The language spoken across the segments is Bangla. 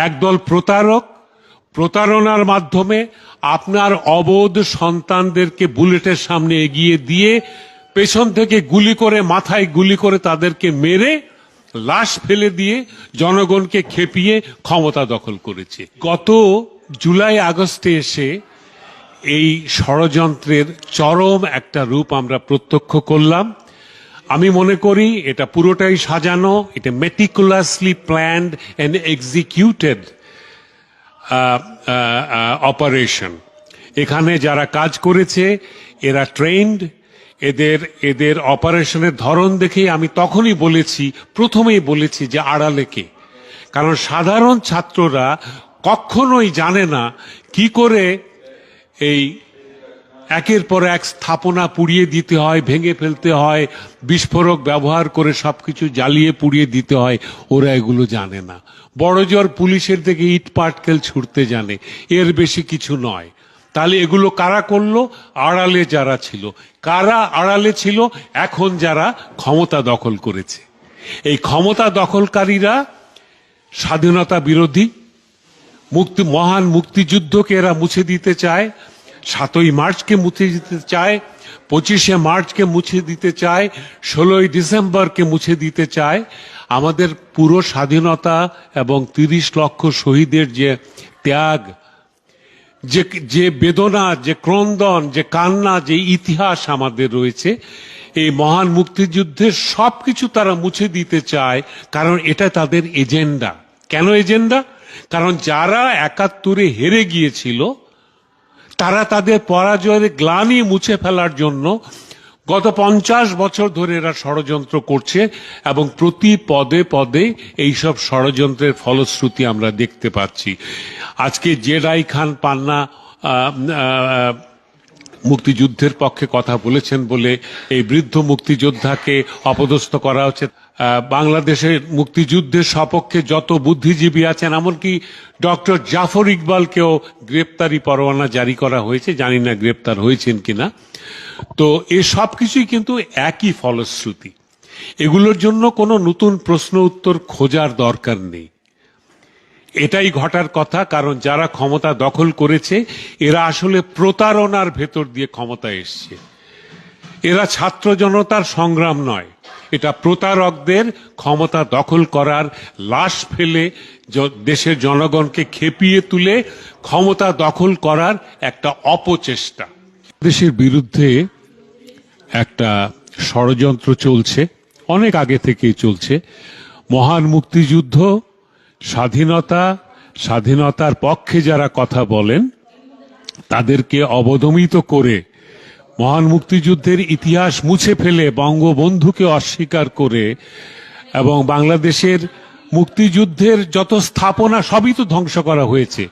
একদল প্রতারক প্রতারণার মাধ্যমে আপনার অবোধ সন্তানদেরকে বুলেটের সামনে এগিয়ে দিয়ে পেছন থেকে গুলি করে মাথায় গুলি করে তাদেরকে মেরে লাশ ফেলে দিয়ে জনগণকে খেপিয়ে ক্ষমতা দখল করেছে। গত জুলাই আগস্টে এসে এই ষড়যন্ত্রের চরম একটা রূপ আমরা প্রত্যক্ষ করলাম। আমি মনে করি এটা পুরোটাই সাজানো, এটা meticulously planned and executed operation. এখানে যারা কাজ করেছে এরা ট্রেন্ড, এদের অপারেশনের ধরন দেখেই আমি তখনই বলেছি, প্রথমেই বলেছি যে আড়ালে কে। কারণ সাধারণ ছাত্ররা কখনোই জানে না কি করে এই একের পর এক স্থাপনা পুড়িয়ে দিতে হয়, ভেঙে ফেলতে হয়, বিস্ফোরক ব্যবহার করে সবকিছু জ্বালিয়ে পুড়িয়ে দিতে হয়। ওরা এগুলো জানে না। বড়জোর পুলিশের থেকে ইট পাটকেল ছুটতে জানে, এর বেশি কিছু নয়। তাহলে এগুলো কারা করলো? আড়ালে যারা ছিল। কারা আড়ালে ছিল? এখন যারা ক্ষমতা দখল করেছে। এই ক্ষমতা দখলকারীরা স্বাধীনতা বিরোধী, মহান মুক্তিযুদ্ধকে এরা মুছে দিতে চায়, 7ই মার্চকে মুছে দিতে চায়, 25শে মার্চকে মুছে দিতে চায়, 16ই ডিসেম্বরকে মুছে দিতে চায়। আমাদের পুরো স্বাধীনতা এবং 30 লক্ষ শহীদের যে ত্যাগ, যে বেদনা, যে ক্রন্দন, যে কান্না, যে ইতিহাস আমাদের রয়েছে, এই মহান মুক্তিযুদ্ধের সবকিছু তারা মুছে দিতে চায়। কারণ এটা তাদের এজেন্ডা। কেন এজেন্ডা? কারণ যারা 71-এ হেরে গিয়েছিল তারা তাদের পরাজয়ের গ্লানি মুছে ফেলার জন্য গত 50 বছর ধরে এরা ষড়যন্ত্র করছে এবং প্রতি পদে পদে এইসব ষড়যন্ত্রের ফলশ্রুতি আমরা দেখতে পাচ্ছি। আজকে জেরাই খান পান্না মুক্তিযুদ্ধের পক্ষে কথা বলেছেন বলে এই বৃদ্ধ মুক্তিযোদ্ধাকে অপদস্থ করা হচ্ছে। বাংলাদেশের মুক্তিযুদ্ধের সপক্ষে যত বুদ্ধিজীবী আছেন, এমনকি ডক্টর জাফর ইকবালকেও গ্রেপ্তারি পরোয়ানা জারি করা হয়েছে, জানি না গ্রেপ্তার হয়েছেন কিনা। তো এই সব কিছুই কিন্তু একই ফলশ্রুতি। এগুলোর জন্য কোনো নতুন প্রশ্ন উত্তর খোঁজার দরকার নেই। এটাই ঘটার কথা। কারণ যারা ক্ষমতা দখল করেছে এরা আসলে প্রতারণার ভেতর দিয়ে ক্ষমতা এসছে। এরা ছাত্র জনতার সংগ্রাম নয়, এটা প্রতারকদের ক্ষমতা দখল করার, লাশ ফেলে দেশের জনগণকে খেপিয়ে তুলে ক্ষমতা দখল করার একটা অপচেষ্টা। দেশের বিরুদ্ধে একটা ষড়যন্ত্র চলছে, অনেক আগে থেকেই চলছে। মহান মুক্তিযুদ্ধ, স্বাধীনতার পক্ষে যারা কথা বলেন তাদেরকে অবদমিত করে, মহান মুক্তিযুদ্ধের ইতিহাস মুছে ফেলে, বঙ্গবন্ধুকে অস্বীকার করে এবং বাংলাদেশের মুক্তিযুদ্ধের যত স্থাপনা সবই তো ধ্বংস করা হয়েছে।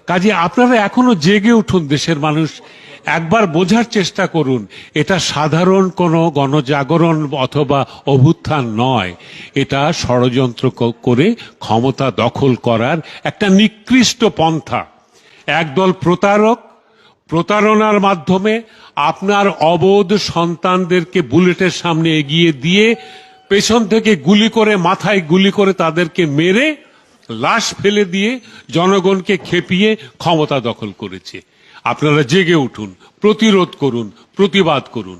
কাজে আপনারা এখনো জেগে উঠুন, দেশের মানুষ, একবার বোঝার চেষ্টা করুন। এটা সাধারণ কোনো গণজাগরণ অথবা অভ্যুত্থান নয়, এটা ষড়যন্ত্র করে ক্ষমতা দখল করার একটা নিকৃষ্ট পন্থা। একদল প্রতারক প্রতারণার মাধ্যমে আপনার অবোধ সন্তানদেরকে বুলেটের সামনে এগিয়ে দিয়ে পেছন থেকে গুলি করে মাথায় গুলি করে তাদেরকে মেরে লাশ ফেলে দিয়ে জনগণকে খেপিয়ে ক্ষমতা দখল করেছে। আপনারা জেগে উঠুন, প্রতিরোধ করুন, প্রতিবাদ করুন।